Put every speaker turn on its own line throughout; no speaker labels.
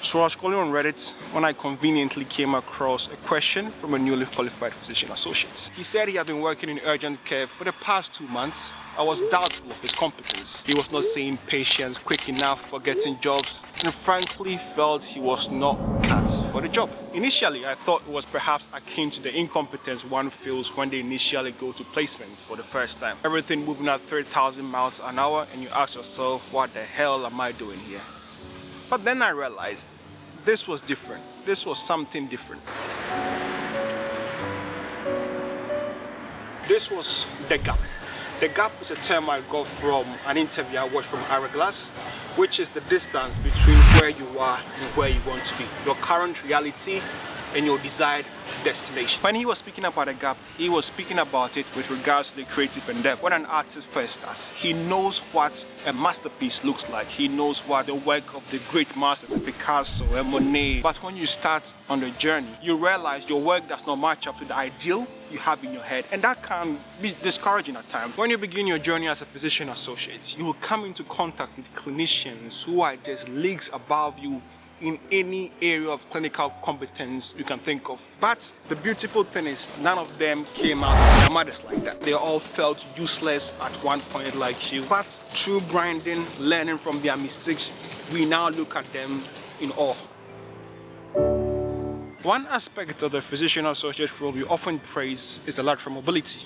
So I was scrolling on Reddit when I conveniently came across a question from a newly qualified physician associate. He said he had been working in urgent care for the past 2 months. I was doubtful of his competence. He was not seeing patients quick enough for getting jobs, and frankly felt he was not cut for the job. Initially, I thought it was perhaps akin to the incompetence one feels when they initially go to placement for the first time. Everything moving at 30,000 miles an hour, and you ask yourself, what the hell am I doing here? But then I realized this was different. This was something different. This was the gap. The gap is a term I got from an interview I watched from Hourglass, which is the distance between where you are and where you want to be. Your current reality and your desired destination. When he was speaking about a gap, he was speaking about it with regards to the creative endeavor. When an artist first starts, he knows what a masterpiece looks like. He knows what the work of the great masters, like Picasso and Monet. But when you start on the journey, you realize your work does not match up to the ideal you have in your head, and that can be discouraging at times. When you begin your journey as a physician associate, you will come into contact with clinicians who are just leagues above you in any area of clinical competence you can think of. But the beautiful thing is, none of them came out of their mothers like that. They all felt useless at one point like you. But through grinding, learning from their mistakes, we now look at them in awe. One aspect of the physician associate role we often praise is the lateral mobility,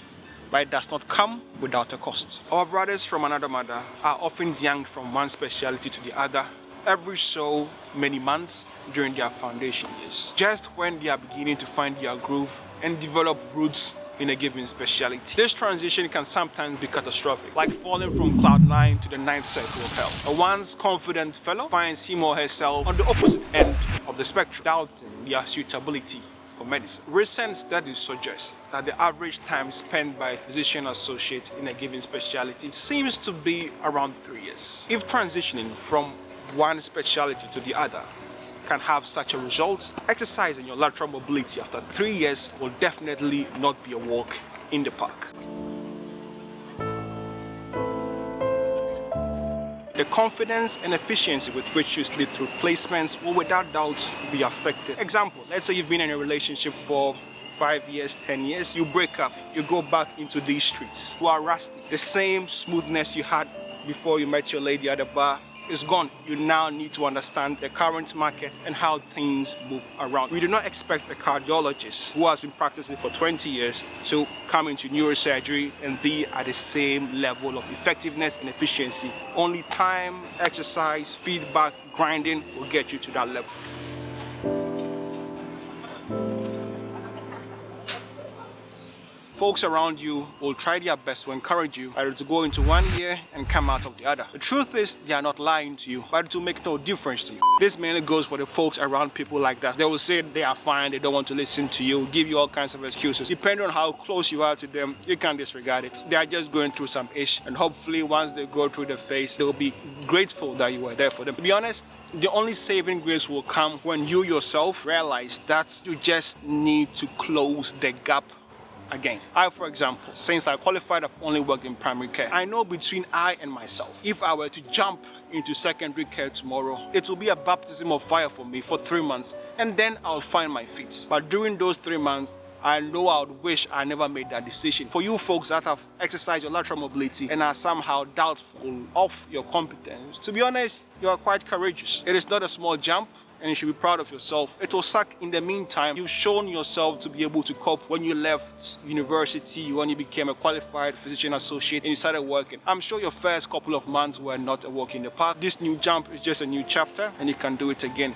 but it does not come without a cost. Our brothers from another mother are often yanked from one specialty to the other every so many months during their foundation years, just when they are beginning to find their groove and develop roots in a given specialty. This transition can sometimes be catastrophic, like falling from cloud 9 to the 9th circle of hell. A once confident fellow finds him or herself on the opposite end of the spectrum, doubting their suitability for medicine. Recent studies suggest that the average time spent by a physician associate in a given specialty seems to be around 3 years. If transitioning from one specialty to the other can have such a result, exercising your lateral mobility after 3 years will definitely not be a walk in the park. The confidence and efficiency with which you slip through placements will without doubt be affected. Example, let's say you've been in a relationship for 5 years, 10 years, you break up, you go back into these streets. You are rusty. The same smoothness you had before you met your lady at the bar is gone. You now need to understand the current market and how things move around. We do not expect a cardiologist who has been practicing for 20 years to come into neurosurgery and be at the same level of effectiveness and efficiency. Only time, exercise, feedback, grinding will get you to that level. Folks around you will try their best to encourage you either to go into one ear and come out of the other. The truth is, they are not lying to you, but it will make no difference to you. This mainly goes for the folks around people like that. They will say they are fine, they don't want to listen to you, give you all kinds of excuses. Depending on how close you are to them, you can disregard it. They are just going through some ish, and hopefully once they go through the phase, they'll be grateful that you were there for them. To be honest, the only saving grace will come when you yourself realize that you just need to close the gap again. I, for example, since I qualified, I've only worked in primary care. I know between I and myself, if I were to jump into secondary care tomorrow, it will be a baptism of fire for me for 3 months, and then I'll find my feet. But during those 3 months, I know I would wish I never made that decision. For you folks that have exercised your lateral mobility and are somehow doubtful of your competence, to be honest, you are quite courageous. It is not a small jump, and you should be proud of yourself. It will suck in the meantime. You've shown yourself to be able to cope. When you left university, when you became a qualified physician associate and you started working, I'm sure your first couple of months were not a walk in the park. This new jump is just a new chapter, and you can do it again.